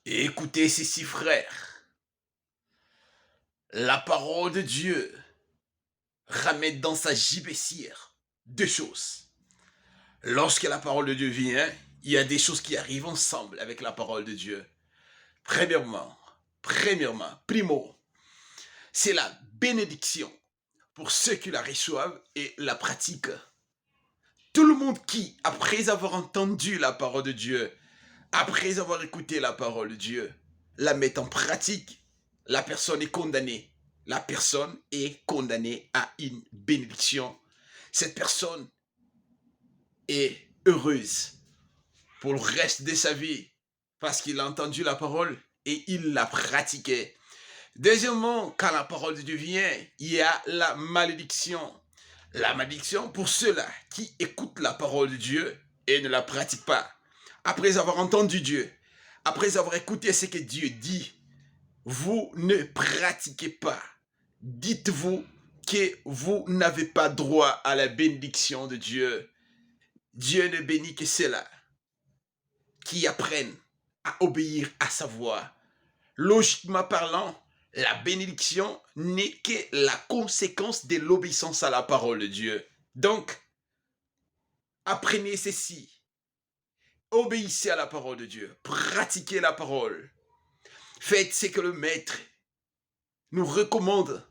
Et écoutez ceci, frères. La parole de Dieu ramène dans sa gibecière deux choses. Lorsque la parole de Dieu vient, il y a des choses qui arrivent ensemble avec la parole de Dieu. Primo, c'est la bénédiction pour ceux qui la reçoivent et la pratiquent. Tout le monde qui, après avoir entendu la parole de Dieu, après avoir écouté la parole de Dieu, la met en pratique, la personne est condamnée. La personne est condamnée à une bénédiction. Cette personne est heureuse pour le reste de sa vie parce qu'il a entendu la parole et il l'a pratiquée. Deuxièmement, quand la parole de Dieu vient, il y a la malédiction. La malédiction pour ceux-là qui écoutent la parole de Dieu et ne la pratiquent pas. Après avoir entendu Dieu, après avoir écouté ce que Dieu dit, vous ne pratiquez pas. Dites-vous que vous n'avez pas droit à la bénédiction de Dieu. Dieu ne bénit que ceux-là qui apprennent à obéir à sa voix. Logiquement parlant, la bénédiction n'est que la conséquence de l'obéissance à la parole de Dieu. Donc, apprenez ceci. Obéissez à la parole de Dieu. Pratiquez la parole. Faites ce que le Maître nous recommande.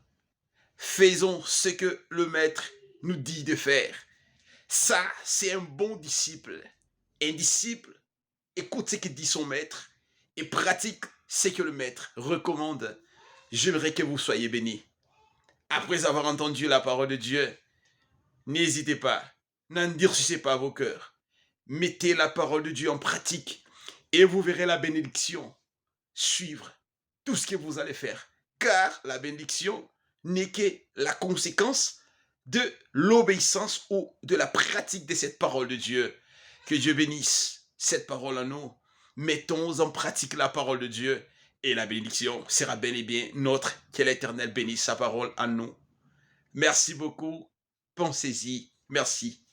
Faisons ce que le Maître nous dit de faire. Ça, c'est un bon disciple. Un disciple écoute ce que dit son Maître et pratique ce que le Maître recommande. J'aimerais que vous soyez bénis. Après avoir entendu la parole de Dieu, n'hésitez pas, n'endurcissez pas vos cœurs. Mettez la parole de Dieu en pratique et vous verrez la bénédiction suivre tout ce que vous allez faire. Car la bénédiction n'est que la conséquence de l'obéissance ou de la pratique de cette parole de Dieu. Que Dieu bénisse cette parole en nous. Mettons en pratique la parole de Dieu et la bénédiction sera bel et bien notre. Que l'Éternel bénisse sa parole en nous. Merci beaucoup. Pensez-y. Merci.